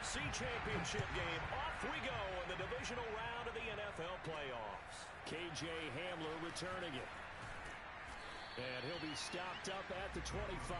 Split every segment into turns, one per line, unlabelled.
AFC Championship game. Off we go in the divisional round of the NFL playoffs. KJ Hamler returning it. And he'll be stopped up at the 25.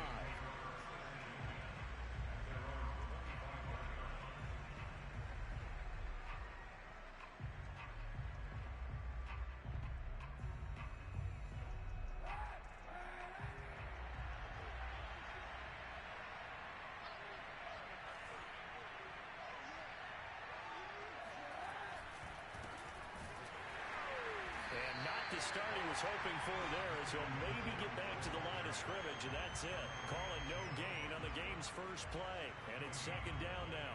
The start he was hoping for there is he'll maybe get back to the line of scrimmage, and that's it. Call it no gain on the game's first play, and it's second down now.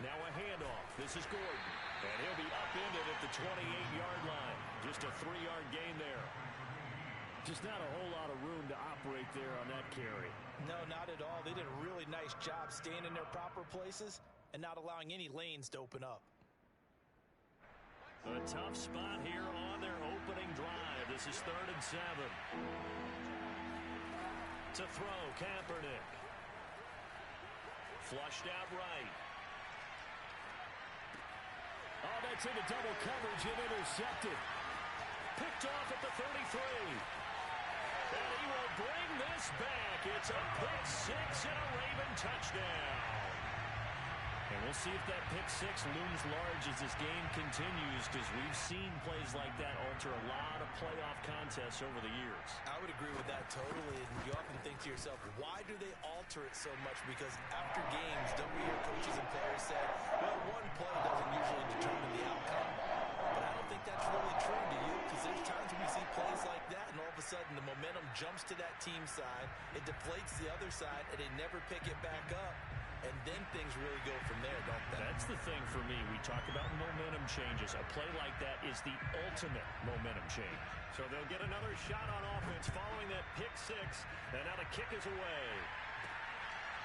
Now a handoff. This is Gordon. And he'll be upended at the 28-yard line. Just a 3-yard gain there. Just not a whole lot of room to operate there on that carry.
No, not at all. They did a really nice job staying in their proper places and not allowing any lanes to open up.
A tough spot here on their opening drive. This is 3rd and 7. To throw, Kaepernick. Flushed out right. Oh, that's into double coverage and intercepted. Picked off at the 33. And he will bring this back. It's a pick six and a Raven touchdown. And we'll see if that pick six looms large as this game continues, because we've seen plays like that alter a lot of playoff contests over the years.
I would agree with that totally. And you often think to yourself, why do they alter it so much? Because after games, don't we hear coaches and players say, well, one play doesn't usually determine the outcome. But I don't think that's really true to you, because there's times when we see plays like that, and all of a sudden the momentum jumps to that team side, it deflates the other side, and they never pick it back up. And then things really go from there, don't they?
That's the thing for me. We talk about momentum changes. A play like that is the ultimate momentum change. So they'll get another shot on offense following that pick six. And now the kick is away.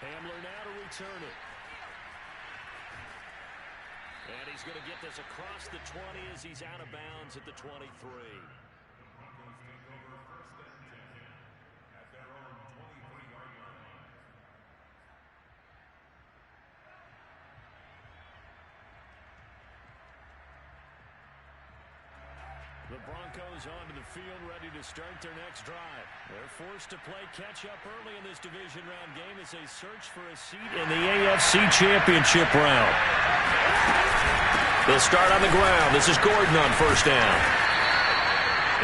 Hamler now to return it. And he's going to get this across the 20 as he's out of bounds at the 23. The Broncos onto the field, ready to start their next drive. They're forced to play catch-up early in this division round game as they search for a seat in the AFC Championship round. They'll start on the ground. This is Gordon on first down.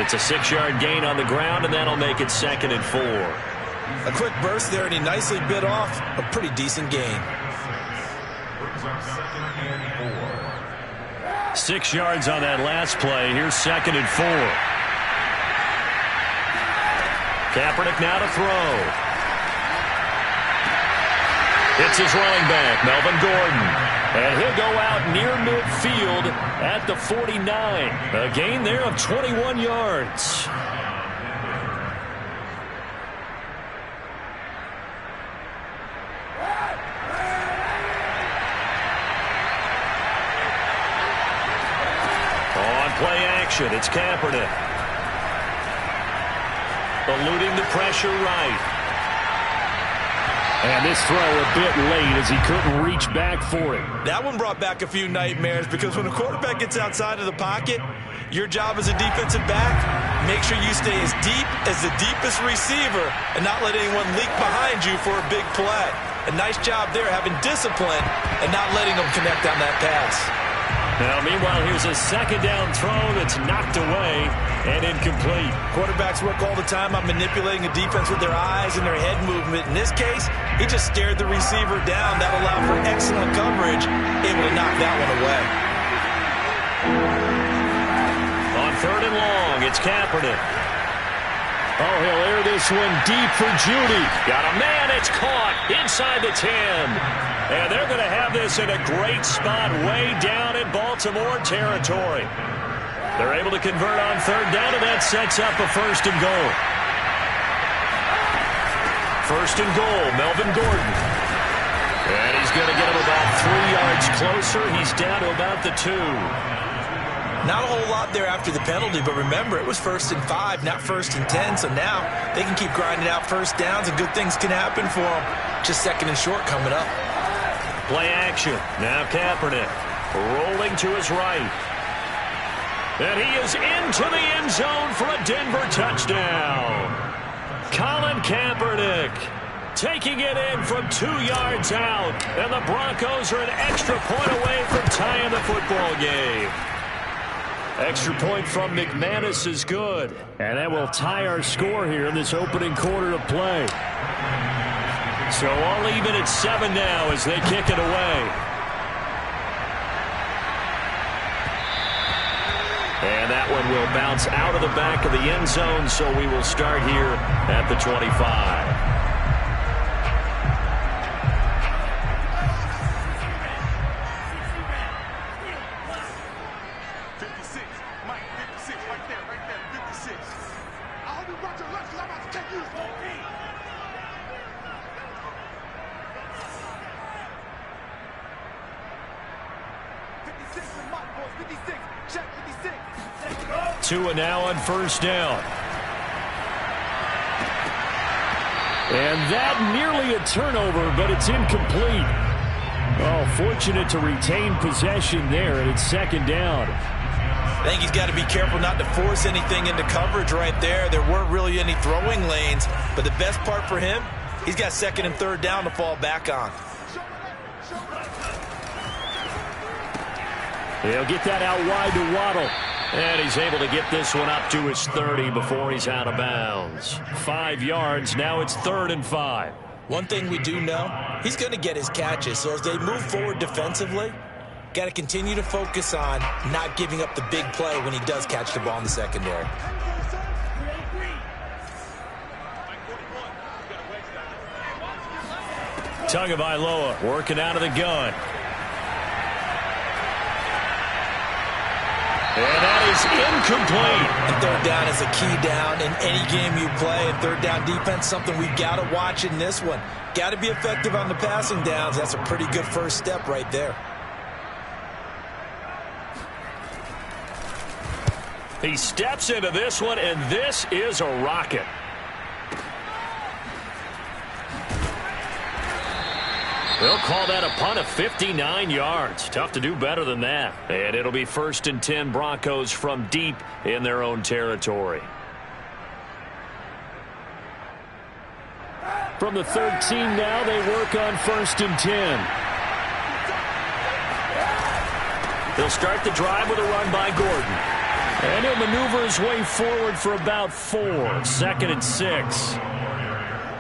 It's a 6-yard gain on the ground, and that'll make it 2nd and 4.
A quick burst there, and he nicely bit off a pretty decent gain.
6 yards on that last play. Here's 2nd and 4. Kaepernick now to throw. It's his running back, Melvin Gordon. And he'll go out near midfield at the 49. A gain there of 21 yards. It's Kaepernick. Eluding the pressure right. And this throw a bit late as he couldn't reach back for it.
That one brought back a few nightmares, because when a quarterback gets outside of the pocket, your job as a defensive back, make sure you stay as deep as the deepest receiver and not let anyone leak behind you for a big play. A nice job there, having discipline and not letting them connect on that pass.
Now, meanwhile, here's a 2nd down throw that's knocked away and incomplete.
Quarterbacks work all the time on manipulating a defense with their eyes and their head movement. In this case, he just stared the receiver down. That allowed for excellent coverage, able to knock that one away.
On 3rd and long, it's Kaepernick. Oh, he'll air this one deep for Judy. Got a man, it's caught inside the 10. And they're going to have this in a great spot way down in Baltimore territory. They're able to convert on 3rd down, and that sets up a 1st and goal. First and goal, Melvin Gordon. And he's going to get him about 3 yards closer. He's down to about the 2.
Not a whole lot there after the penalty, but remember, it was 1st and 5, not 1st and 10, so now they can keep grinding out first downs and good things can happen for them. Just 2nd and short coming up.
Play action. Now Kaepernick rolling to his right. And he is into the end zone for a Denver touchdown. Colin Kaepernick taking it in from 2 yards out. And the Broncos are an extra point away from tying the football game. Extra point from McManus is good. And that will tie our score here in this opening quarter of play. So all even at 7 now as they kick it away. And that one will bounce out of the back of the end zone, so we will start here at the 25. Tua now on first down. And that nearly a turnover, but it's incomplete. Oh, fortunate to retain possession there, and it's 2nd down.
I think he's got to be careful not to force anything into coverage right there. There weren't really any throwing lanes, but the best part for him, he's got 2nd and 3rd down to fall back on.
He'll get that out wide to Waddle. And he's able to get this one up to his 30 before he's out of bounds. 5 yards. Now it's 3rd and 5.
One thing we do know, he's going to get his catches. So as they move forward defensively, got to continue to focus on not giving up the big play when he does catch the ball in the secondary.
Tagovailoa working out of the gun. And that is incomplete.
And 3rd down is a key down in any game you play. And 3rd down defense, something we've got to watch in this one. Got to be effective on the passing downs. That's a pretty good first step right there.
He steps into this one, and this is a rocket. They'll call that a punt of 59 yards. Tough to do better than that. And it'll be 1st and 10 Broncos from deep in their own territory. From the 13 now, they work on 1st and 10. They'll start the drive with a run by Gordon. And he'll maneuver his way forward for about 4. 2nd and 6.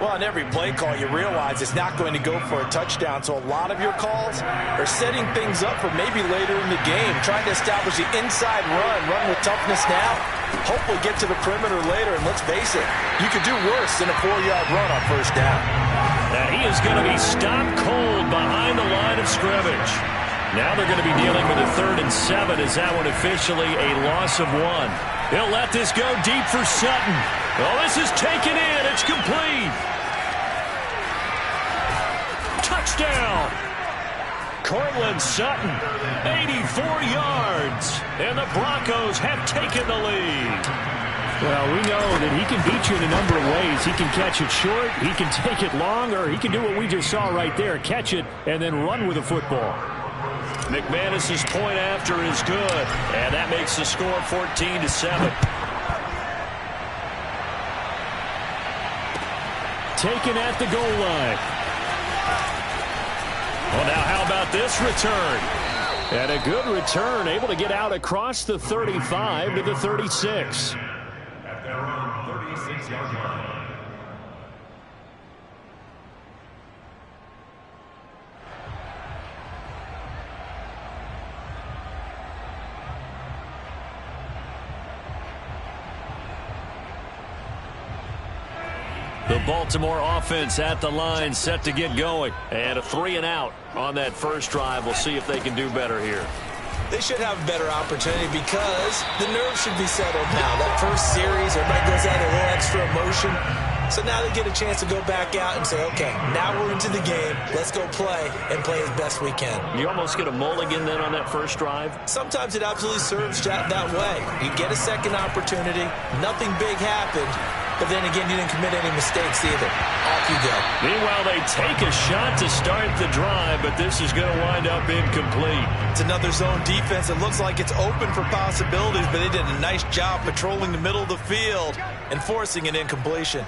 Well, on every play call, you realize it's not going to go for a touchdown. So a lot of your calls are setting things up for maybe later in the game, trying to establish the inside run with toughness now. Hopefully get to the perimeter later, and let's face it, you could do worse than a 4-yard run on 1st down.
And he is going to be stopped cold behind the line of scrimmage. Now they're going to be dealing with a 3rd and 7 as that one officially a loss of 1. He'll let this go deep for Sutton. Well, this is taken in. It's complete. Touchdown. Cortland Sutton, 84 yards. And the Broncos have taken the lead.
Well, we know that he can beat you in a number of ways. He can catch it short, he can take it long, or he can do what we just saw right there, catch it and then run with the football.
McManus's point after is good, and that makes the score 14-7.
Taken at the goal line.
Well, now how about this return?
And a good return, able to get out across the 35 to the 36.
At their own 36-yard line.
The Baltimore offense at the line, set to get going. And a 3-and-out on that first drive. We'll see if they can do better here.
They should have a better opportunity because the nerves should be settled now. That first series, everybody goes out a little extra emotion. So now they get a chance to go back out and say, okay, now we're into the game. Let's go play and play as best we can.
You almost get a mulligan then on that first drive?
Sometimes it absolutely serves that way. You get a second opportunity. Nothing big happened. But then again, you didn't commit any mistakes either. Off you go.
Meanwhile, they take a shot to start the drive, but this is going to wind up incomplete.
It's another zone defense. It looks like it's open for possibilities, but they did a nice job patrolling the middle of the field and forcing an incompletion.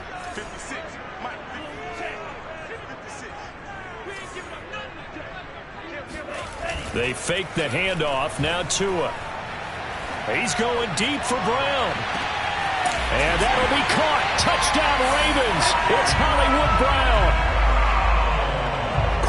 They fake the handoff. Now Tua. He's going deep for Brown. And that'll be caught. Touchdown, Ravens. It's Hollywood Brown.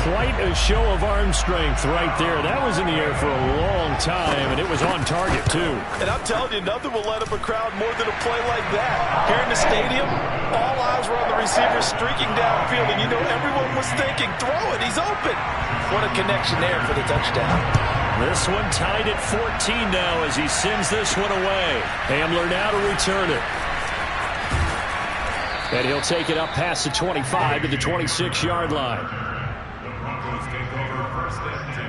Quite a show of arm strength right there. That was in the air for a long time, and it was on target, too.
And I'm telling you, nothing will let up a crowd more than a play like that. Here in the stadium, all eyes were on the receiver streaking downfield, and you know everyone was thinking, throw it, he's open. What a connection there for the touchdown.
This one tied at 14 now as he sends this one away. Hamler now to return it. And he'll take it up past the 25 to the 26-yard line.
The Broncos take over first and 10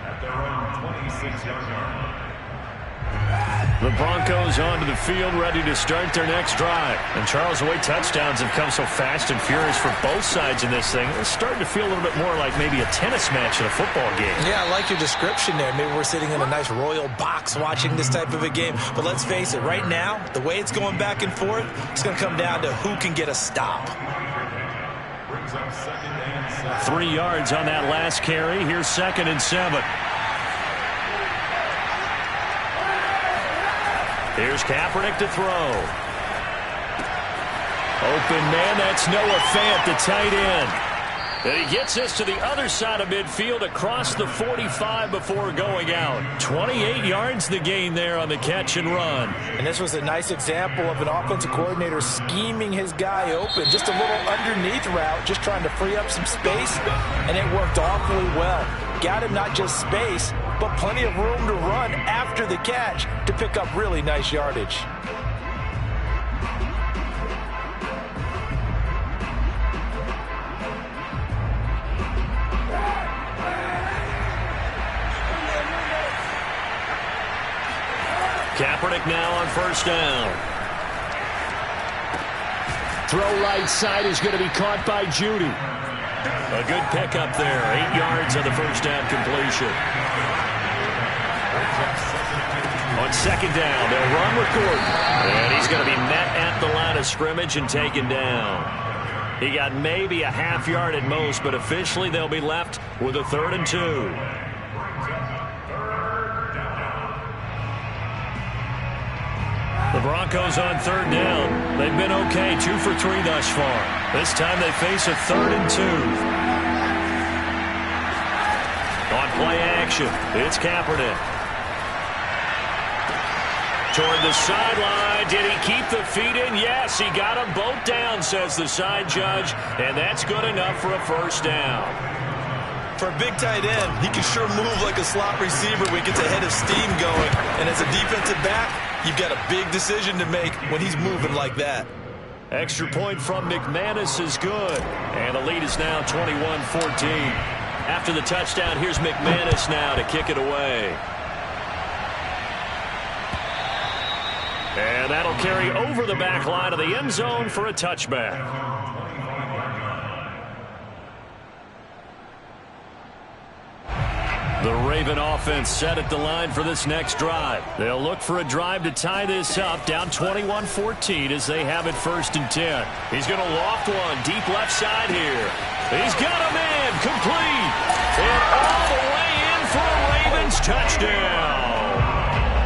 at their own 26-yard line.
The Broncos onto the field, ready to start their next drive. And Charles, the way touchdowns have come so fast and furious for both sides in this thing, it's starting to feel a little bit more like maybe a tennis match in a football game.
Yeah, I like your description there. Maybe we're sitting in a nice royal box watching this type of a game. But let's face it, right now, the way it's going back and forth, it's going to come down to who can get a stop.
Brings up 2nd and 7.
3 yards on that last carry. Here's 2nd and 7. Here's Kaepernick to throw. Open man, that's Noah Fant, the tight end. And he gets us to the other side of midfield across the 45 before going out. 28 yards the gain there on the catch and run.
And this was a nice example of an offensive coordinator scheming his guy open. Just a little underneath route, just trying to free up some space, and it worked awfully well. Got him not just space, but plenty of room to run after the catch to pick up really nice yardage.
Kaepernick now on first down. Throw right side is going to be caught by Judy. A good pickup there. 8 yards on the first down completion. On second down, they'll run with Gordon. And he's going to be met at the line of scrimmage and taken down. He got maybe a half yard at most, but officially they'll be left with a 3rd and 2. The Broncos on 3rd down. They've been okay, 2 for 3 thus far. This time they face a 3rd and 2. On play action, it's Kaepernick. Toward the sideline. Did he keep the feet in? Yes, he got them both down, says the side judge. And that's good enough for a first down.
For a big tight end, he can sure move like a slot receiver when he gets a head of steam going. And as a defensive back, you've got a big decision to make when he's moving like that.
Extra point from McManus is good. And the lead is now 21-14. After the touchdown, here's McManus now to kick it away. And that'll carry over the back line of the end zone for a touchback. The Raven offense set at the line for this next drive. They'll look for a drive to tie this up, down 21-14 as they have it 1st and 10. He's going to loft one deep left side here. He's got a man complete. And all the way in for a Ravens touchdown.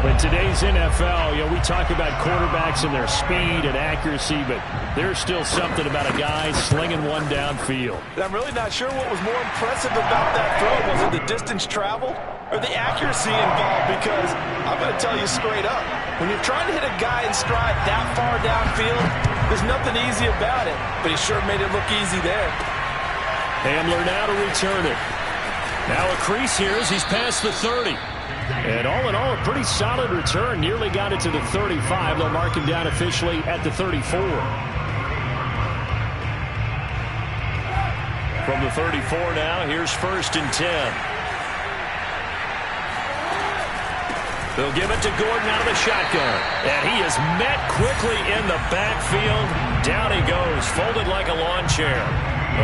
In today's NFL, we talk about quarterbacks and their speed and accuracy, but there's still something about a guy slinging one downfield.
I'm really not sure what was more impressive about that throw. Was it the distance traveled or the accuracy involved? Because I'm going to tell you straight up, when you're trying to hit a guy in stride that far downfield, there's nothing easy about it. But he sure made it look easy there.
Hamler now to return it. Now a crease here as he's past the 30. And all in all, a pretty solid return. Nearly got it to the 35. They'll mark him down officially at the 34. From the 34 now, here's 1st and 10. They'll give it to Gordon out of the shotgun. And he is met quickly in the backfield. Down he goes, folded like a lawn chair.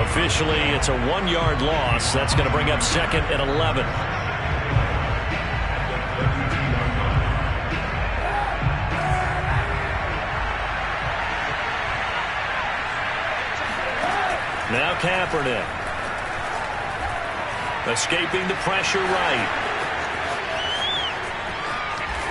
Officially, it's a 1-yard loss. That's going to bring up 2nd and 11. Now Kaepernick. Escaping the pressure right.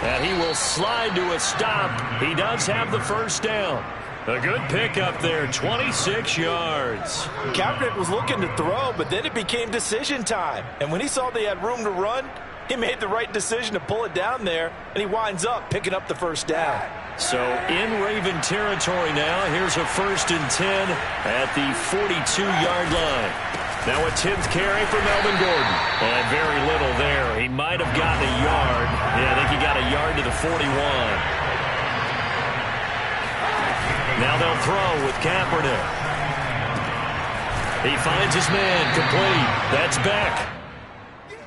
And he will slide to a stop. He does have the first down. A good pickup there, 26 yards.
Kaepernick was looking to throw, but then it became decision time. And when he saw they had room to run, he made the right decision to pull it down there, and he winds up picking up the first down.
So in Raven territory now, here's a 1st and 10 at the 42-yard line. Now a 10th carry for Melvin Gordon. And very little there. He might have gotten a yard. Yeah, I think he got a yard to the 41. Now they'll throw with Kaepernick. He finds his man, complete. That's Beck.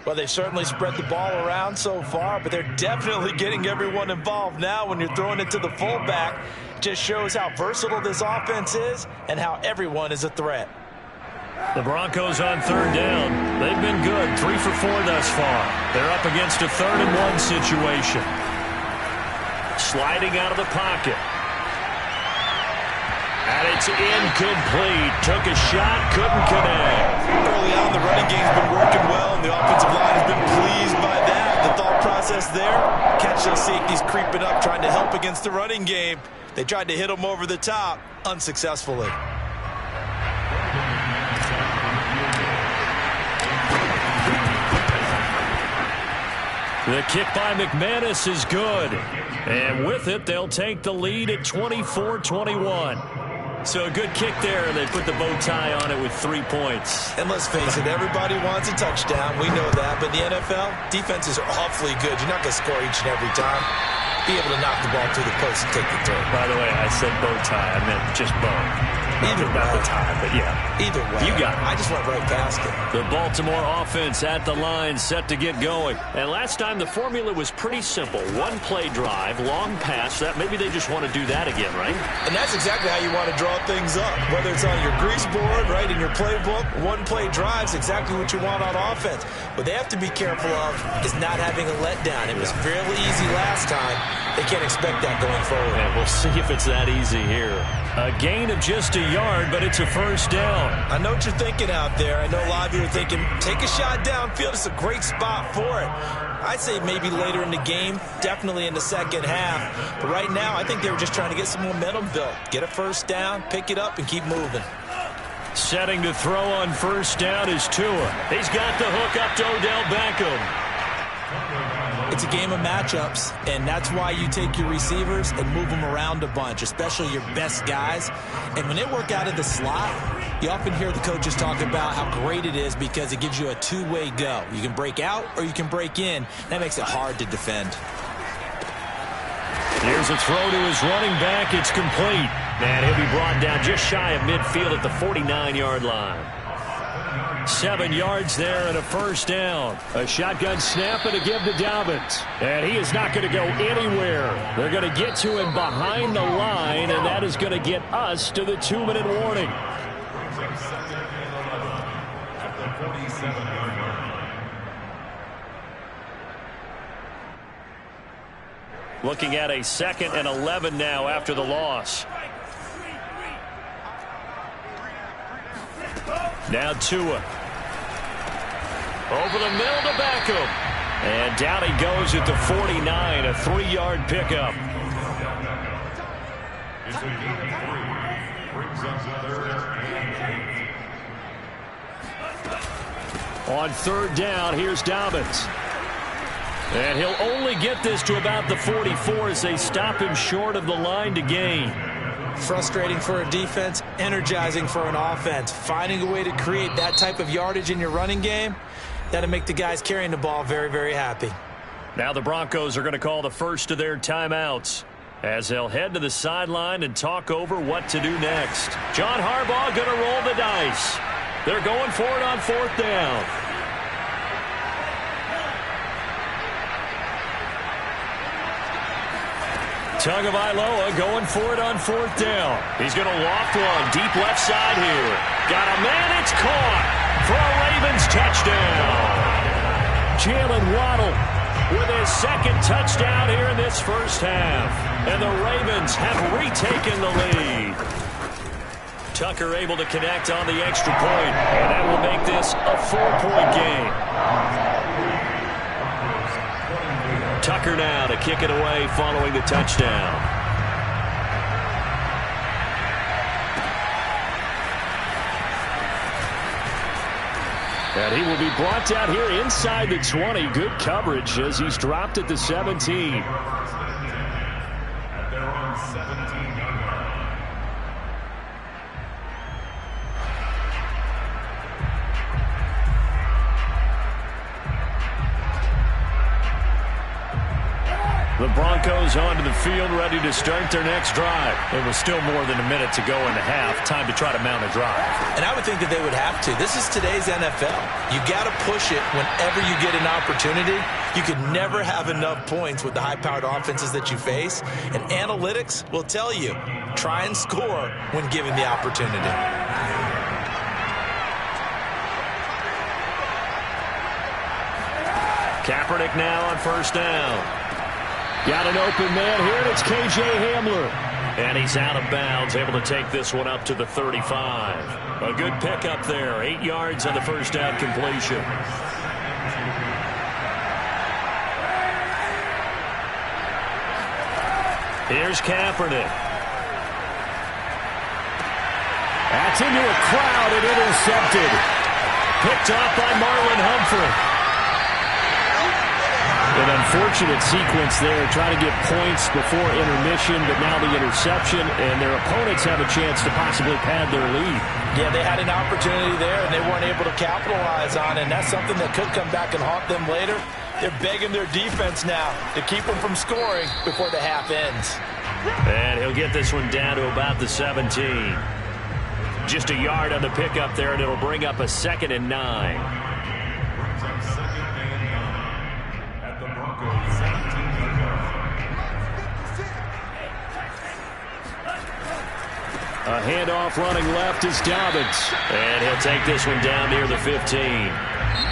Well, they've certainly spread the ball around so far, but they're definitely getting everyone involved now when you're throwing it to the fullback. Just shows how versatile this offense is and how everyone is a threat.
The Broncos on 3rd down. They've been good, 3 for 4 thus far. They're up against a 3rd and 1 situation. Sliding out of the pocket. And it's incomplete. Took a shot, couldn't connect.
Early on, the running game's been working well, and the offensive line has been pleased by that. The thought process there, catch those safeties creeping up, trying to help against the running game. They tried to hit them over the top, unsuccessfully.
The kick by McManus is good. And with it, they'll take the lead at 24-21. So a good kick there, and they put the bow tie on it with 3 points.
And let's face it, everybody wants a touchdown. We know that. But in the NFL, defenses are awfully good. You're not going to score each and every time. Be able to knock the ball through the post and take the throw.
By the way, I said bow tie. I meant just bow.
Either way.
Not the tie, but yeah.
Either way.
You got it.
I just went right past it.
The Baltimore offense at the line, set to get going. And last time, the formula was pretty simple. 1-play drive, long pass. That maybe they just want to do that again, right?
And that's exactly how you want to draw things up. Whether it's on your grease board, right, in your playbook, 1-play drive's exactly what you want on offense. What they have to be careful of is not having a letdown. It was fairly easy last time. They can't expect that going forward.
And we'll see if it's that easy here. A gain of just a yard, but it's a first down.
I know what you're thinking out there. I know a lot of you are thinking, take a shot downfield. It's a great spot for it. I'd say maybe later in the game, definitely in the second half. But right now, I think they were just trying to get some momentum built. Get a first down, pick it up, and keep moving.
Setting to throw on first down is Tua. He's got the hook up to Odell Beckham.
It's a game of matchups, and that's why you take your receivers and move them around a bunch, especially your best guys. And when they work out of the slot, you often hear the coaches talk about how great it is because it gives you a two-way go. You can break out or you can break in. That makes it hard to defend.
Here's a throw to his running back. It's complete. And he'll be brought down just shy of midfield at the 49-yard line. 7 yards there and a first down. A shotgun snap and a give to Dobbins. And he is not going to go anywhere. They're going to get to him behind the line, and that is going to get us to the 2-minute warning. Looking at a 2nd and 11 now after the loss. Now Tua. Over the middle to Beckham. And down he goes at the 49, a 3-yard pickup. On 3rd down, here's Dobbins. And he'll only get this to about the 44 as they stop him short of the line to gain.
Frustrating for a defense, energizing for an offense. Finding a way to create that type of yardage in your running game, that'll make the guys carrying the ball very, very happy.
Now the Broncos are going to call the first of their timeouts as they'll head to the sideline and talk over what to do next. John Harbaugh going to roll the dice. They're going for it on 4th down. Tagovailoa going for it on 4th down. He's going to loft one deep left side here. Got a man, it's caught for a Ravens touchdown. Jalen Waddle with his 2nd touchdown here in this first half. And the Ravens have retaken the lead. Tucker able to connect on the extra point, and that will make this a 4-point game. Tucker now to kick it away following the touchdown. And he will be brought down here inside the 20. Good coverage as he's dropped at the 17.
At their own 17-yard line.
The Broncos onto the field, ready to start their next drive. It was still more than a minute to go in the half. Time to try to mount a drive.
And I would think that they would have to. This is today's NFL. You got to push it whenever you get an opportunity. You can never have enough points with the high-powered offenses that you face. And analytics will tell you, try and score when given the opportunity.
Kaepernick now on 1st down. Got an open man here, and it's K.J. Hamler. And he's out of bounds, able to take this one up to the 35. A good pickup there, 8 yards on the first down completion. Here's Kaepernick. That's into a crowd and intercepted. Picked off by Marlon Humphrey. An unfortunate sequence there, trying to get points before intermission, but now the interception, and their opponents have a chance to possibly pad their lead.
Yeah, they had an opportunity there, and they weren't able to capitalize on it, and that's something that could come back and haunt them later. They're begging their defense now to keep them from scoring before the half ends.
And he'll get this one down to about the 17. Just a yard on the pickup there, and it'll bring up a 2nd and 9. A handoff running left is Dobbins. And he'll take this one down near the 15.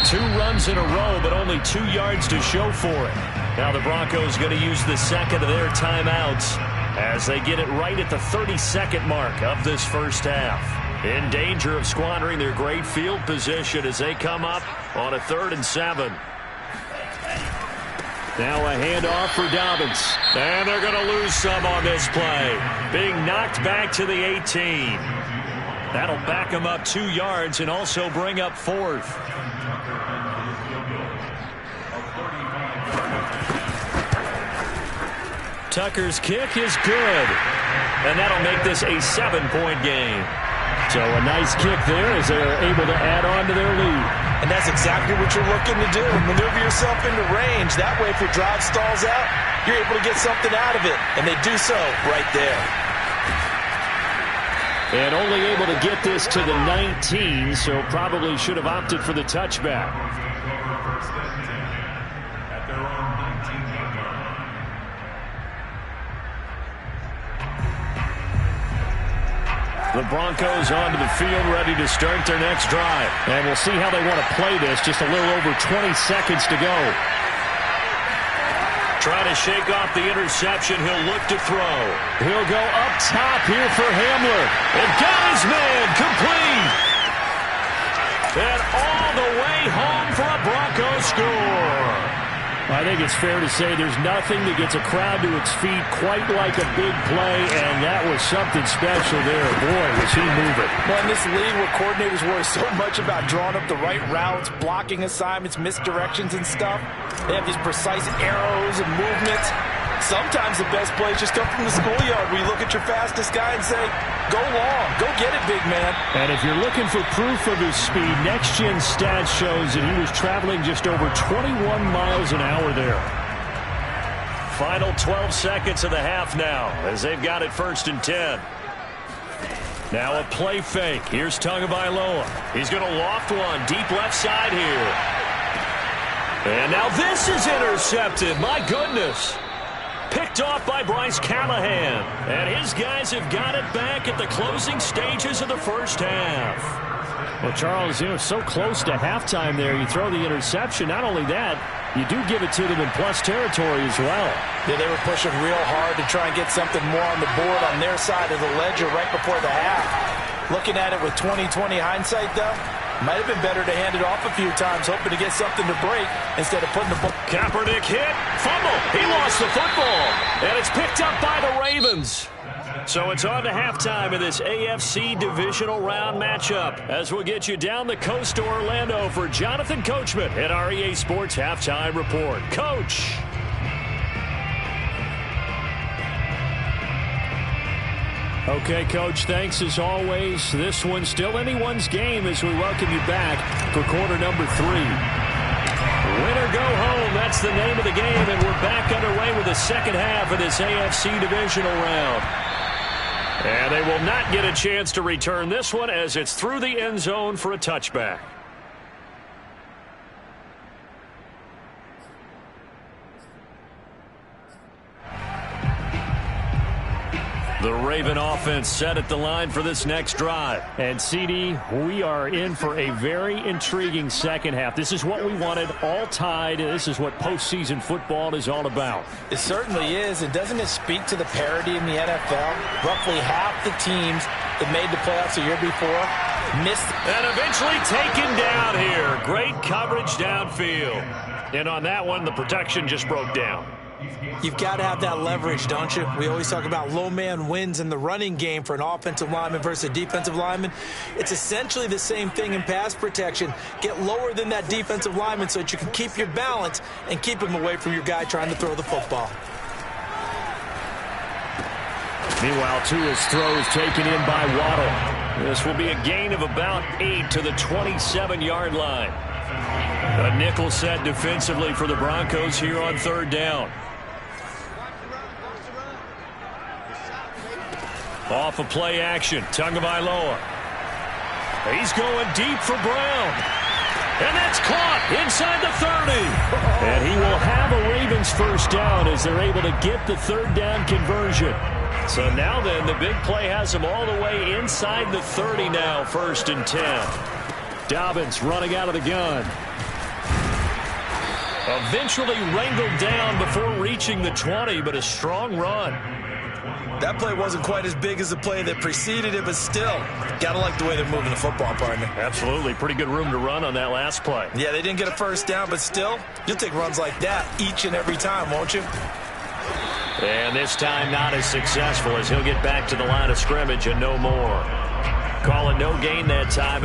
2 runs in a row, but only 2 yards to show for it. Now the Broncos going to use the 2nd of their timeouts as they get it right at the 32nd mark of this first half. In danger of squandering their great field position as they come up on a 3rd and 7. Now a handoff for Dobbins. And they're going to lose some on this play. Being knocked back to the 18. That'll back them up 2 yards and also bring up 4th. Tucker's kick is good. And that'll make this a 7-point game. So a nice kick there as they're able to add on to their lead.
And that's exactly what you're looking to do. Maneuver yourself into range. That way, if your drive stalls out, you're able to get something out of it. And they do so right there.
And only able to get this to the 19, so probably should have opted for the touchback. The Broncos onto the field, ready to start their next drive. And we'll see how they want to play this. Just a little over 20 seconds to go. Trying to shake off the interception. He'll look to throw. He'll go up top here for Hamler. And got his man complete. And all the way home for a Broncos score. I think it's fair to say there's nothing that gets a crowd to its feet quite like a big play, and that was something special there. Boy, was he moving.
Well, in this league where coordinators worry so much about drawing up the right routes, blocking assignments, misdirections and stuff, they have these precise arrows and movements. Sometimes the best plays just come from the schoolyard where you look at your fastest guy and say, go long, go get it, big man.
And if you're looking for proof of his speed, Next Gen Stats shows that he was traveling just over 21 miles an hour there. Final 12 seconds of the half now as they've got it 1st and 10. Now a play fake. Here's Tagovailoa. He's going to loft one deep left side here. And now this is intercepted. My goodness. Picked off by Bryce Callahan. And his guys have got it back at the closing stages of the first half.
Well, Charles, so close to halftime there. You throw the interception. Not only that, you do give it to them in plus territory as well.
Yeah, they were pushing real hard to try and get something more on the board on their side of the ledger right before the half. Looking at it with 20/20 hindsight, though, might have been better to hand it off a few times, hoping to get something to break instead of putting the ball.
Kaepernick hit. Fumble. He lost the football. And it's picked up by the Ravens. So it's on to halftime of this AFC divisional round matchup as we'll get you down the coast to Orlando for Jonathan Coachman at our EA Sports Halftime Report. Coach.
Okay, Coach, thanks as always. This one's still anyone's game as we welcome you back for quarter number 3.
Win or go home, that's the name of the game, and we're back underway with the second half of this AFC divisional round. And they will not get a chance to return this one as it's through the end zone for a touchback. The Raven offense set at the line for this next drive.
And, CD, we are in for a very intriguing second half. This is what we wanted, all tied. This is what postseason football is all about.
It certainly is. And doesn't it speak to the parity in the NFL? Roughly half the teams that made the playoffs a year before missed.
And eventually taken down here. Great coverage downfield. And on that one, the protection just broke down.
You've got to have that leverage, don't you? We always talk about low man wins in the running game for an offensive lineman versus a defensive lineman. It's essentially the same thing in pass protection. Get lower than that defensive lineman so that you can keep your balance and keep him away from your guy trying to throw the football.
Meanwhile, Tua's throw is taken in by Waddle.
This will be a gain of about 8 to the 27-yard line. A nickel set defensively for the Broncos here on third down. Off of play action, Tagovailoa. He's going deep for Brown. And that's caught inside the 30.
And he will have a Ravens first down as they're able to get the third down conversion.
So now then, the big play has them all the way inside the 30 now, 1st and 10.
Dobbins running out of the gun.
Eventually wrangled down before reaching the 20, but a strong run.
That play wasn't quite as big as the play that preceded it, but still, got to like the way they're moving the football, partner.
Absolutely. Pretty good room to run on that last play.
Yeah, they didn't get a first down, but still, you'll take runs like that each and every time, won't you?
And this time not as successful as he'll get back to the line of scrimmage and no more. Call it no gain that time.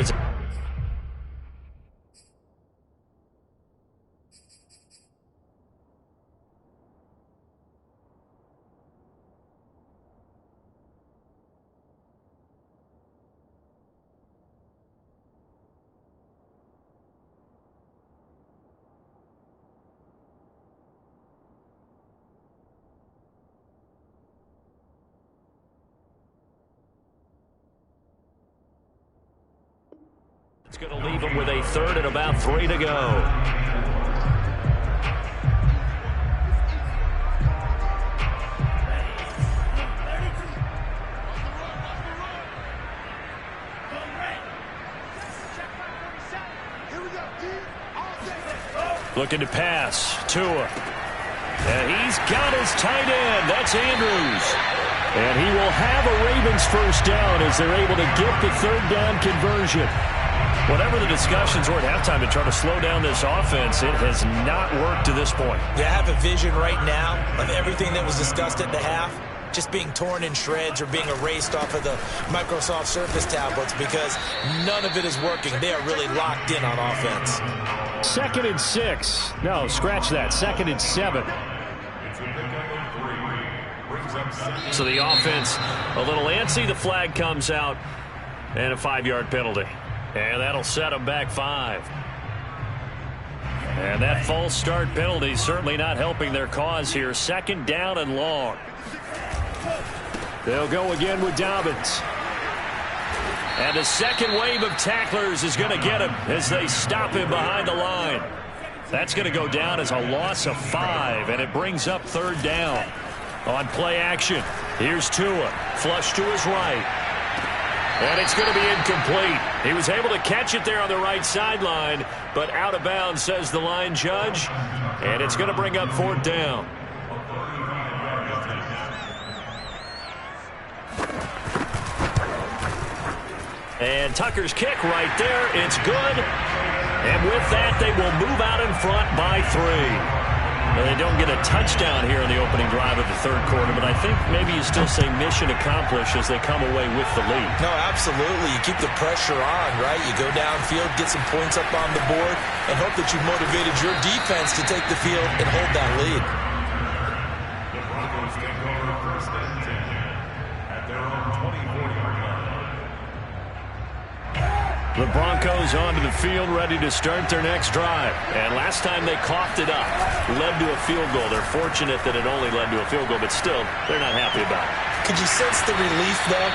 It's going to leave him with a third and about 3 to go. Looking to pass. Tua. And he's got his tight end. That's Andrews.
And he will have a Ravens first down as they're able to get the third down conversion.
Whatever the discussions were at halftime to try to slow down this offense, it has not worked to this point.
Yeah, I have a vision right now of everything that was discussed at the half just being torn in shreds or being erased off of the Microsoft Surface tablets because none of it is working. They are really locked in on offense.
2nd and 6. No, scratch that. 2nd and 7.
So the offense a little antsy. The flag comes out and a 5-yard penalty. And that'll set them back 5. And that false start penalty certainly not helping their cause here. 2nd down and long.
They'll go again with Dobbins.
And the second wave of tacklers is going to get him as they stop him behind the line. That's going to go down as a loss of 5, and it brings up third down. On play action, here's Tua. Flush to his right. And it's going to be incomplete. He was able to catch it there on the right sideline, but out of bounds, says the line judge. And it's going to bring up fourth down. And Tucker's kick right there. It's good. And with that, they will move out in front by 3. Now, they don't get a touchdown here in the opening drive of the third quarter, but I think maybe you still say mission accomplished as they come away with the lead.
No, absolutely. You keep the pressure on, right? You go downfield, get some points up on the board, and hope that you've motivated your defense to take the field and hold that lead.
The Broncos take over first and 10 at their own 24-yard line.
The Broncos onto the field, ready to start their next drive. And last time they coughed it up, led to a field goal. They're fortunate that it only led to a field goal, but still, they're not happy about it.
Could you sense the relief, though,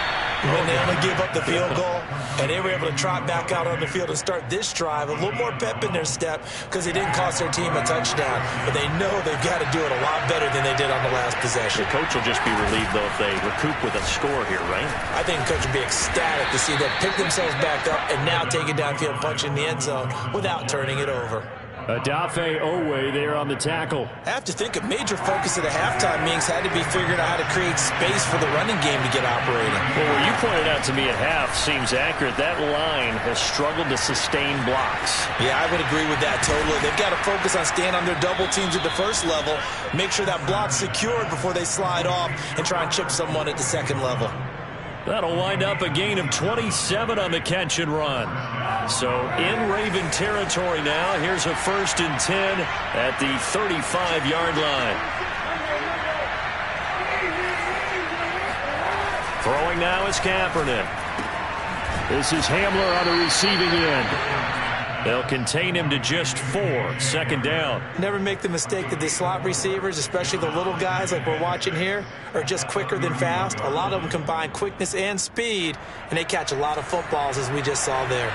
when they only gave up the field goal and they were able to trot back out on the field and start this drive? A little more pep in their step because they didn't cost their team a touchdown, but they know they've got to do it a lot better than they did on the last possession.
The coach will just be relieved, though, if they recoup with a score here, right?
I think the coach will be ecstatic to see them pick themselves back up and now take it downfield, punch in the end zone without turning it over.
Adafe Owe there on the tackle.
I have to think a major focus of the halftime meetings had to be figuring out how to create space for the running game to get operating.
Well, what you pointed out to me at half seems accurate. That line has struggled to sustain blocks.
Yeah, I would agree with that totally. They've got to focus on staying on their double teams at the first level, make sure that block's secured before they slide off and try and chip someone at the second level.
That'll wind up a gain of 27 on the catch and run. So in Raven territory now. Here's a 1st and 10 at the 35-yard line. Throwing now is Kaepernick.
This is Hamler on the receiving end.
They'll contain him to just 4. Second down.
Never make the mistake that the slot receivers, especially the little guys like we're watching here, are just quicker than fast. A lot of them combine quickness and speed, and they catch a lot of footballs, as we just saw there.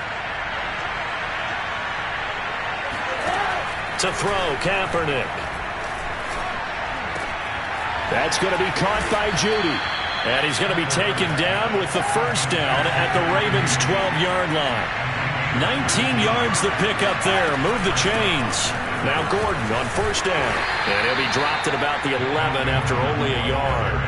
To throw, Kaepernick.
That's going to be caught by Judy.
And he's going to be taken down with the first down at the Ravens' 12-yard line. 19 yards the pick up there. Move the chains. Now Gordon on first down. And he'll be dropped at about the 11 after only a yard.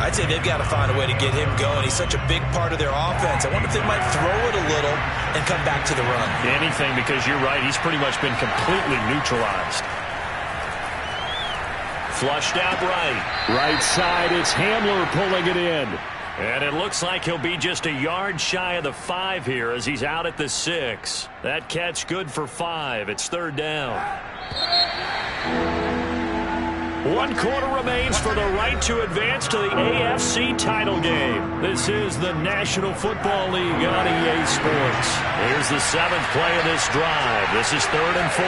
I'd say they've got to find a way to get him going. He's such a big part of their offense. I wonder if they might throw it a little and come back to the run.
Anything, because you're right. He's pretty much been completely neutralized. Flushed out right.
Right side, it's Hamler pulling it in.
And it looks like he'll be just a yard shy of the 5 here as he's out at the 6. That catch good for 5. It's third down. 1 quarter remains for the right to advance to the AFC title game. This is the National Football League on EA Sports. Here's the 7th play of this drive. This is 3rd and 4.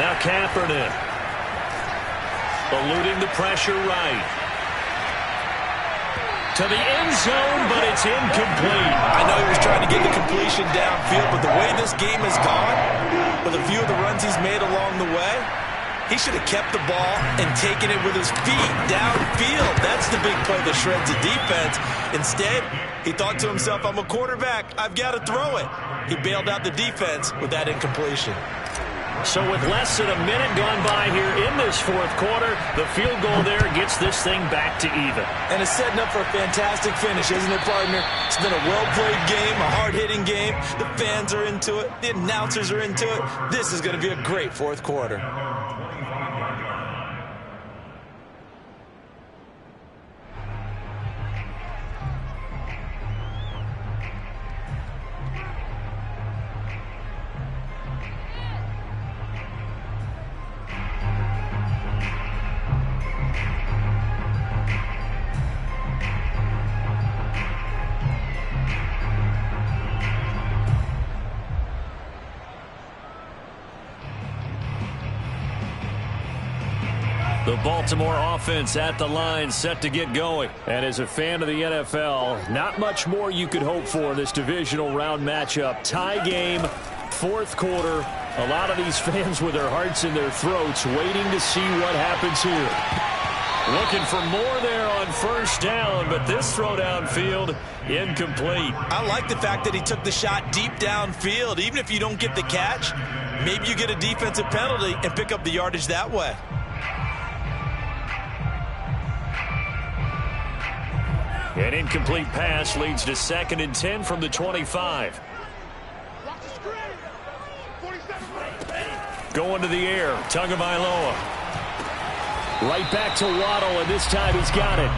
Now Kaepernick. Eluding the pressure right. To the end zone, but it's incomplete.
I know he was trying to get the completion downfield, but the way this game has gone, with a few of the runs he's made along the way, he should have kept the ball and taken it with his feet downfield. That's the big play that shreds the defense. Instead, he thought to himself, I'm a quarterback. I've got to throw it. He bailed out the defense with that incompletion.
So with less than a minute gone by here in this 4th quarter, the field goal there gets this thing back to even.
And it's setting up for a fantastic finish, isn't it, partner? It's been a well-played game, a hard-hitting game. The fans are into it. The announcers are into it. This is going to be a great 4th quarter.
The Baltimore offense at the line, set to get going.
And as a fan of the NFL, not much more you could hope for in this divisional round matchup. Tie game, fourth quarter. A lot of these fans with their hearts in their throats waiting to see what happens here. Looking for more there on first down, but this throw downfield incomplete.
I like the fact that he took the shot deep downfield. Even if you don't get the catch, maybe you get a defensive penalty and pick up the yardage that way.
An incomplete pass leads to 2nd and 10 from the 25. Going to the air, Tagovailoa. Right back to Waddle, and this time he's got it.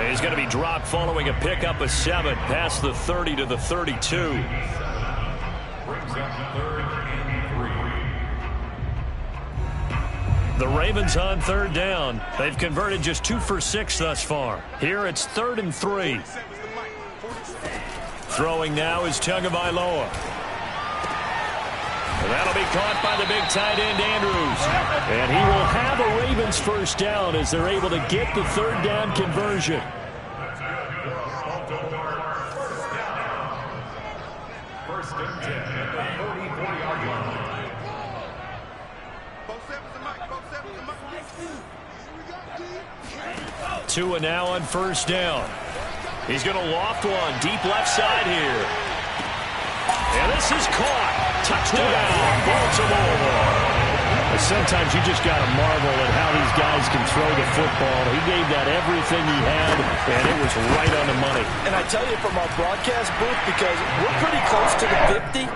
He's going to be dropped following a pickup of 7 past the 30 to the 32.
Brings up 3rd and 3.
The Ravens on 3rd down. They've converted just 2 for 6 thus far. Here it's 3rd and 3. Throwing now is Tagovailoa. That'll be caught by the big tight end, Andrews.
And he will have a Ravens first down as they're able to get the 3rd down conversion.
First and 10 at the 44-yard line.
2 now on first down. He's going to loft one deep left side here. And this is caught. Touchdown, Baltimore.
Sometimes you just got to marvel at how these guys can throw the football. He gave that everything he had, and it was right on the money.
And I tell you from our broadcast booth, because we're pretty close to the 50,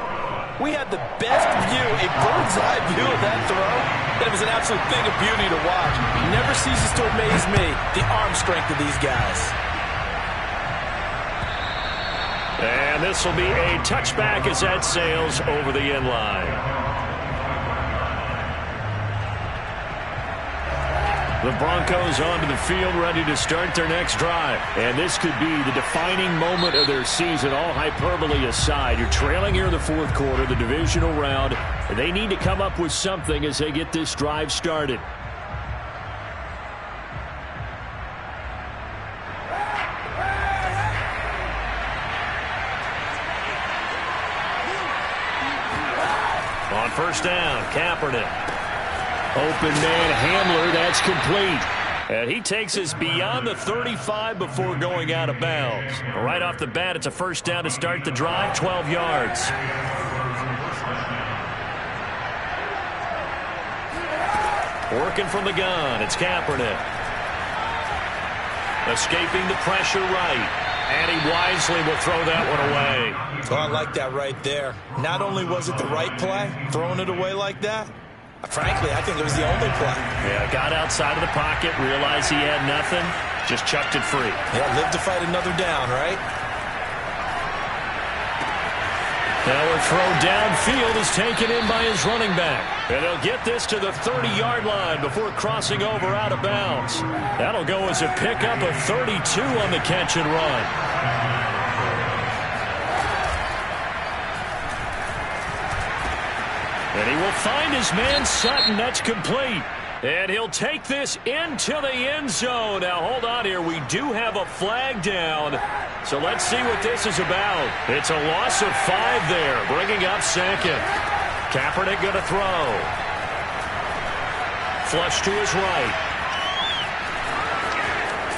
we had the best view, a bird's eye view of that throw, and it was an absolute thing of beauty to watch. Never ceases to amaze me, the arm strength of these guys.
And this will be a touchback as that sails over the end line. The Broncos onto the field, ready to start their next drive. And this could be the defining moment of their season, all hyperbole aside. You're trailing here in the fourth quarter, the divisional round. And they need to come up with something as they get this drive started. On first down, Kaepernick. Open man Hamler, that's complete. And he takes us beyond the 35 before going out of bounds. Right off the bat, it's a first down to start the drive, 12 yards. Working from the gun, it's Kaepernick. Escaping the pressure right. And he wisely will throw that one away.
Oh, I like that right there. Not only was it the right play, throwing it away like that, frankly, I think it was the only play.
Yeah, got outside of the pocket, realized he had nothing, just chucked it free.
Yeah, live to fight another down, right?
Now a throw downfield is taken in by his running back. And he'll get this to the 30-yard line before crossing over out of bounds. That'll go as a pickup of 32 on the catch and run. And he will find his man Sutton. That's complete. And he'll take this into the end zone. Now, hold on here. We do have a flag down. So let's see what this is about. It's a loss of 5 there, bringing up 2nd. Kaepernick going to throw. Flush to his right.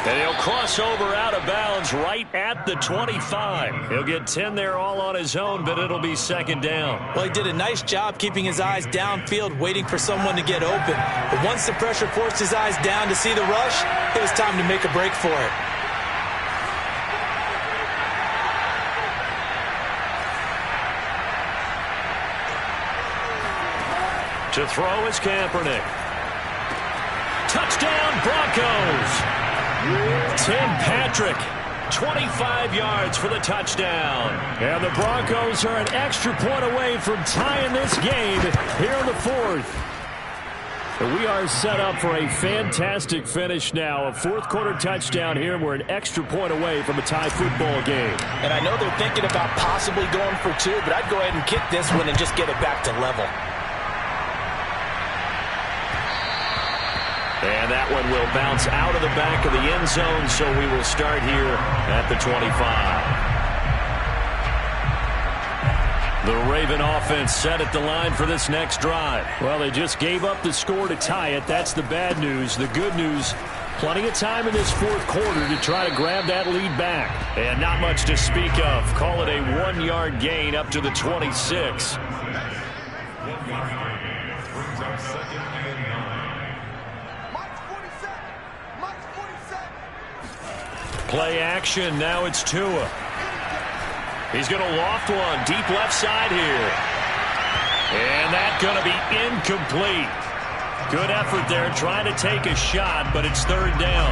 And he'll cross over out of bounds right at the 25. He'll get 10 there all on his own, but it'll be 2nd down.
Well, he did a nice job keeping his eyes downfield, waiting for someone to get open. But once the pressure forced his eyes down to see the rush, it was time to make a break for it.
To throw is Kaepernick. Touchdown, Broncos! Tim Patrick, 25 yards for the touchdown.
And the Broncos are an extra point away from tying this game here in the 4th. And we are set up for a fantastic finish now. A fourth-quarter touchdown here, and we're an extra point away from a tie football game.
And I know they're thinking about possibly going for 2, but I'd go ahead and kick this one and just get it back to level.
And that one will bounce out of the back of the end zone, so we will start here at the 25. The Raven offense set at the line for this next drive.
Well, they just gave up the score to tie it. That's the bad news. The good news, plenty of time in this fourth quarter to try to grab that lead back.
And not much to speak of. Call it a 1-yard gain up to the 26.
Play action. Now it's Tua.
He's going to loft one deep left side here. And that's going to be incomplete. Good effort there trying to take a shot, but it's third down.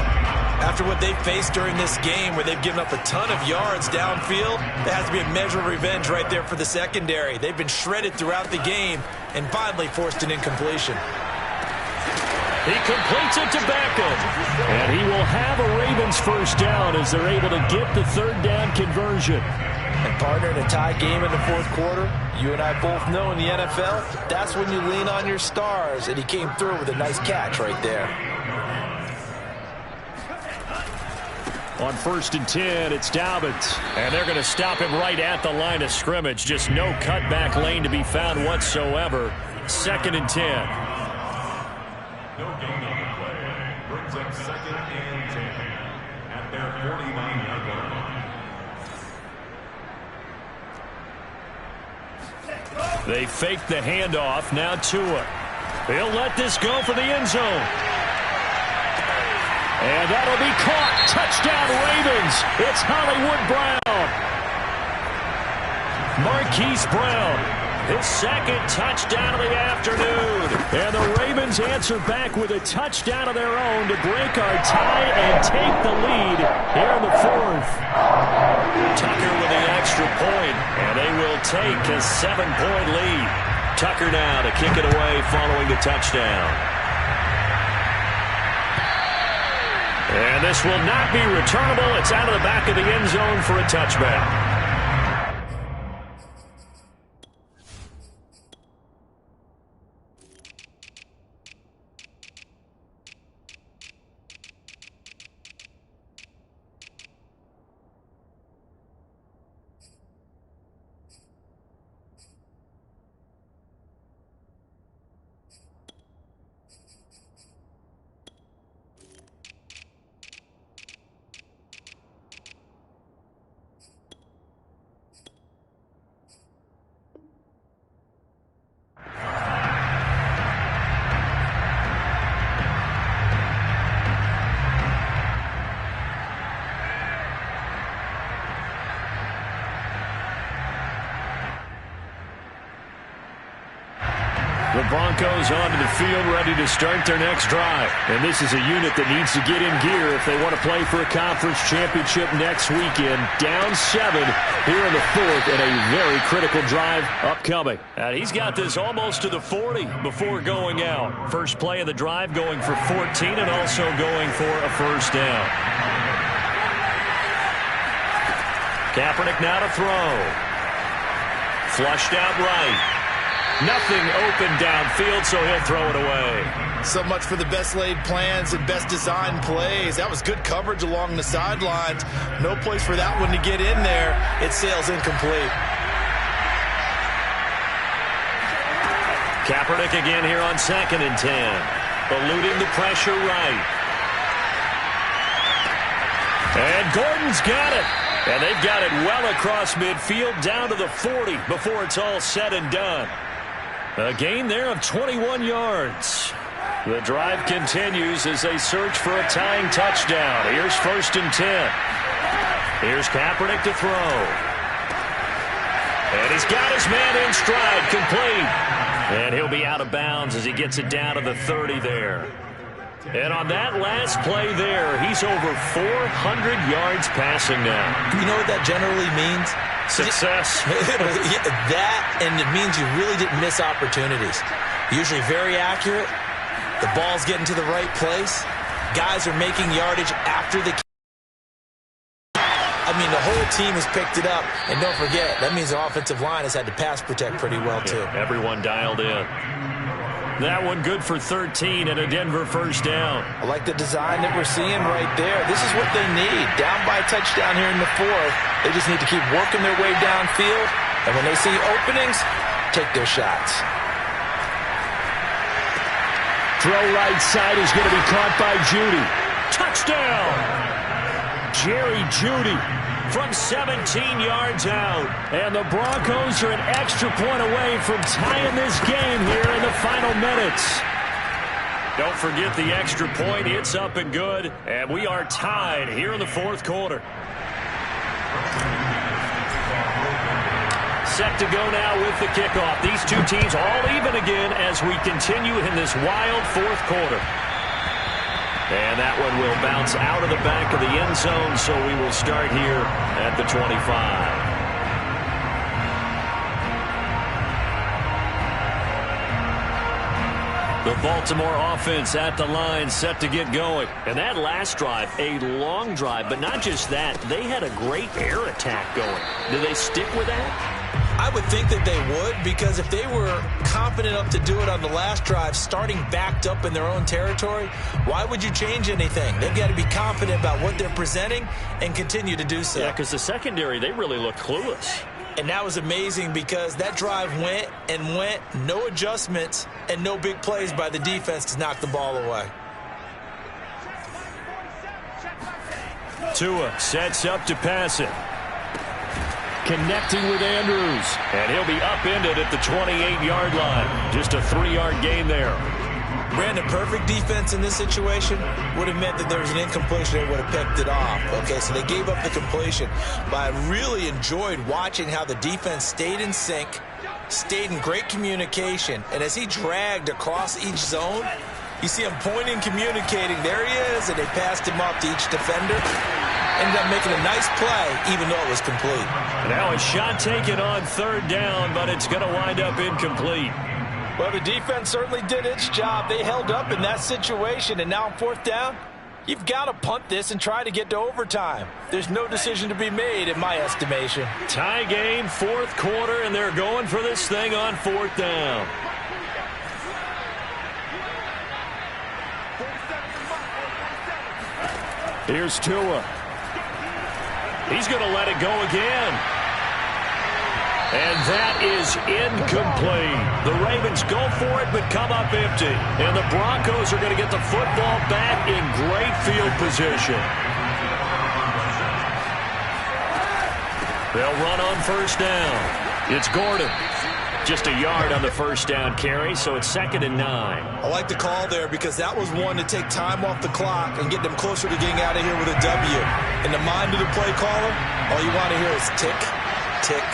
After what they've faced during this game where they've given up a ton of yards downfield, there has to be a measure of revenge right there for the secondary. They've been shredded throughout the game and finally forced an incompletion.
He completes it to Beckham. And he will have a Ravens first down as they're able to get the third down conversion.
And partner, in a tie game in the fourth quarter, you and I both know in the NFL, that's when you lean on your stars. And he came through with a nice catch right there.
On 1st and 10, it's Dobbins.
And they're going to stop him right at the line of scrimmage. Just no cutback lane to be found whatsoever. 2nd and 10.
No gain on the play. Brings up 2nd and 10 at their 49-yard line.
They fake the handoff. Now Tua. He'll let this go for the end zone. And that'll be caught. Touchdown, Ravens. It's Hollywood Brown. Marquise Brown, his second touchdown of the afternoon. And the Ravens answer back with a touchdown of their own to break our tie and take the lead here in the fourth.
Tucker with the extra point, and they will take a 7-point lead. Tucker now to kick it away following the touchdown. And this will not be returnable. It's out of the back of the end zone for a touchback.
The Broncos onto the field ready to start their next drive. And this is a unit that needs to get in gear if they want to play for a conference championship next weekend. Down 7 here in the fourth and a very critical drive upcoming.
And he's got this almost to the 40 before going out. First play of the drive going for 14 and also going for a first down. Kaepernick now to throw. Flushed out right. Nothing open downfield, so he'll throw it away.
So much for the best laid plans and best designed plays. That was good coverage along the sidelines. No place for that one to get in there. It sails incomplete.
Kaepernick again here on 2nd and 10. Eluding the pressure right. And Gordon's got it. And they've got it well across midfield down to the 40 before it's all said and done. A gain there of 21 yards. The drive continues as they search for a tying touchdown. Here's 1st and 10. Here's Kaepernick to throw. And he's got his man in stride, complete. And he'll be out of bounds as he gets it down to the 30 there. And on that last play there, he's over 400 yards passing now.
You know what that generally means?
Success.
That, and it means you really didn't miss opportunities. Usually very accurate. The ball's getting to the right place. Guys are making yardage after the I mean, the whole team has picked it up. And don't forget, that means the offensive line has had to pass protect pretty well, too.
Yeah, everyone dialed in.
That one good for 13 and a Denver first down.
I like the design that we're seeing right there. This is what they need. Down by a touchdown here in the fourth. They just need to keep working their way downfield. And when they see openings, take their shots.
Throw right side is going to be caught by Judy. Touchdown! Jerry Judy from 17 yards out. And the Broncos are an extra point away from tying this game here in the final minutes. Don't forget the extra point. It's up and good. And we are tied here in the fourth quarter. Set to go now with the kickoff. These two teams all even again as we continue in this wild fourth quarter. And that one will bounce out of the back of the end zone, so we will start here at the 25. The Baltimore offense at the line, set to get going. And that last drive, a long drive, but not just that. They had a great air attack going. Do they stick with that?
I would think that they would, because if they were confident enough to do it on the last drive, starting backed up in their own territory, why would you change anything? They've got to be confident about what they're presenting and continue to do so.
Yeah, because the secondary, they really looked clueless.
And that was amazing because that drive went and went, no adjustments and no big plays by the defense to knock the ball away.
Tua sets up to pass it. Connecting with Andrews. And he'll be upended at the 28-yard line. Just a 3-yard gain there.
Brandon, perfect defense in this situation would have meant that there was an incompletion. They would have picked it off. Okay, so they gave up the completion. But I really enjoyed watching how the defense stayed in sync, stayed in great communication. And as he dragged across each zone, you see him pointing, communicating. There he is, and they passed him off to each defender. Ended up making a nice play, even though it was complete.
Now a shot taken on third down, but it's going to wind up incomplete.
Well, the defense certainly did its job. They held up in that situation, and now on fourth down, you've got to punt this and try to get to overtime. There's no decision to be made, in my estimation.
Tie game, fourth quarter, and they're going for this thing on fourth down. Here's Tua. He's going to let it go again. And that is incomplete. The Ravens go for it but come up empty. And the Broncos are going to get the football back in great field position. They'll run on first down. It's Gordon. Just a yard on the first down carry, so it's 2nd and 9.
I like the call there because that was one to take time off the clock and get them closer to getting out of here with a W. In the mind of the play caller, all you want to hear is tick, tick,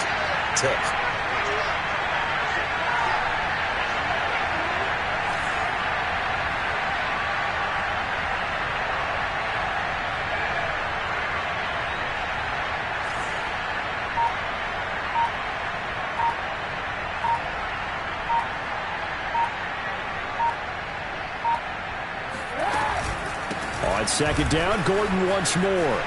tick.
On 2nd down, Gordon once more.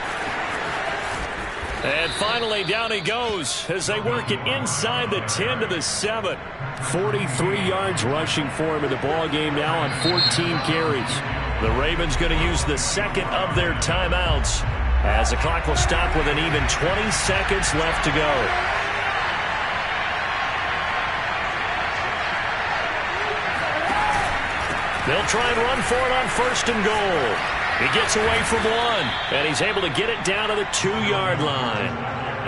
And finally, down he goes as they work it inside the 10 to the 7. 43 yards rushing for him in the ball game now on 14 carries. The Ravens going to use the second of their timeouts as the clock will stop with an even 20 seconds left to go. They'll try and run for it on 1st and goal. He gets away from one, and he's able to get it down to the 2-yard line.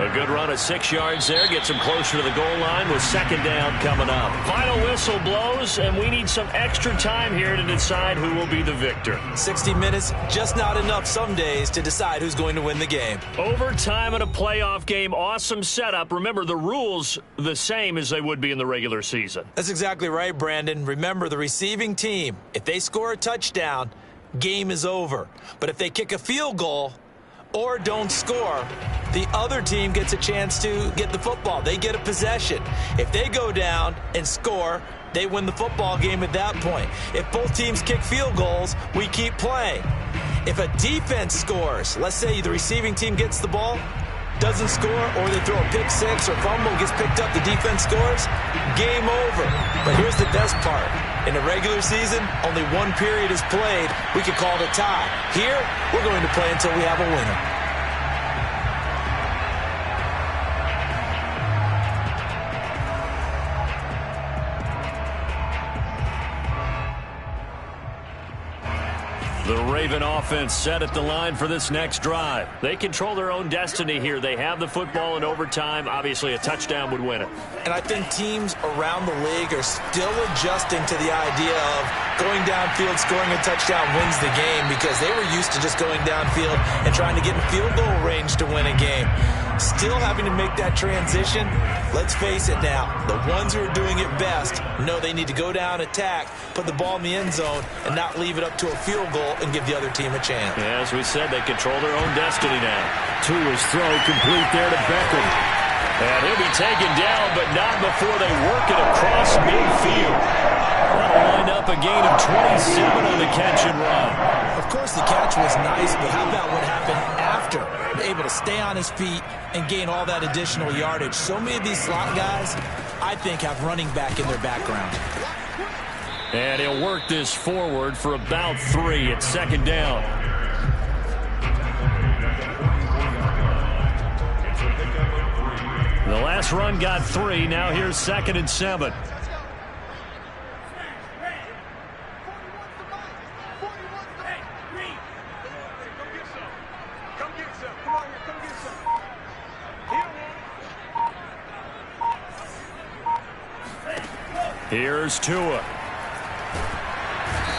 A good run of 6 yards there gets him closer to the goal line with 2nd down coming up. Final whistle blows, and we need some extra time here to decide who will be the victor.
60 minutes, just not enough some days to decide who's going to win the game.
Overtime in a playoff game, awesome setup. Remember, the rules the same as they would be in the regular season.
That's exactly right, Brandon. Remember, the receiving team, if they score a touchdown, game is over. But if they kick a field goal or don't score, the other team gets a chance to get the football. They get a possession. If they go down and score, they win the football game at that point. If both teams kick field goals, we keep playing. If a defense scores, let's say the receiving team gets the ball, doesn't score, or they throw a pick six or fumble, gets picked up, the defense scores, game over. But here's the best part.
In the regular season, only one period is played. We could call it a tie. Here, we're going to play until we have a winner.
The Raven offense set at the line for this next drive. They control their own destiny here. They have the football in overtime. Obviously, a touchdown would win it.
And I think teams around the league are still adjusting to the idea of going downfield, scoring a touchdown wins the game, because they were used to just going downfield and trying to get in field goal range to win a game. Still having to make that transition. Let's face it now, the ones who are doing it best know they need to go down, attack, put the ball in the end zone, and not leave it up to a field goal and give the other team a chance.
Yeah, as we said, they control their own destiny now.
Tua's throw complete there to Beckham.
And he'll be taken down, but not before they work it across midfield. That'll wind up a gain of 27 on the catch and run.
Of course, the catch was nice, but how about what happened after? Able to stay on his feet and gain all that additional yardage. So many of these slot guys, I think, have running back in their background.
And he'll work this forward for about 3 at second down. The last run got 3. Now here's 2nd and 7. Here's Tua.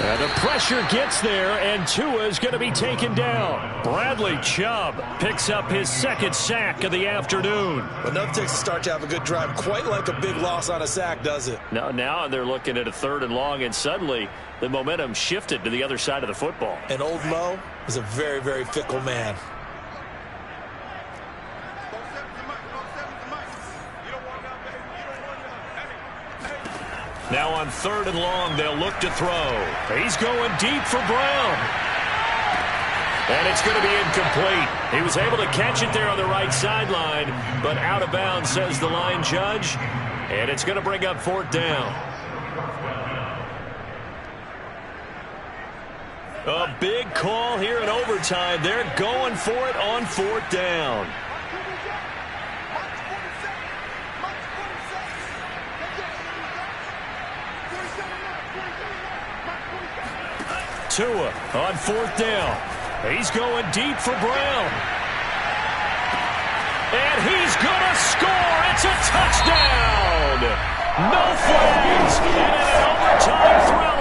And the pressure gets there, and Tua's going to be taken down. Bradley Chubb picks up his 2nd sack of the afternoon.
Enough takes a start to have a good drive. Quite like a big loss on a sack, does it?
Now they're looking at a 3rd and long, and suddenly the momentum shifted to the other side of the football.
And old Mo is a very, very fickle man.
Now on 3rd and long, they'll look to throw. He's going deep for Brown. And it's going to be incomplete. He was able to catch it there on the right sideline, but out of bounds, says the line judge. And it's going to bring up 4th down. A big call here in overtime. They're going for it on 4th down. Tua on 4th down. He's going deep for Brown. And he's going to score. It's a touchdown. No flags. And an overtime thrill.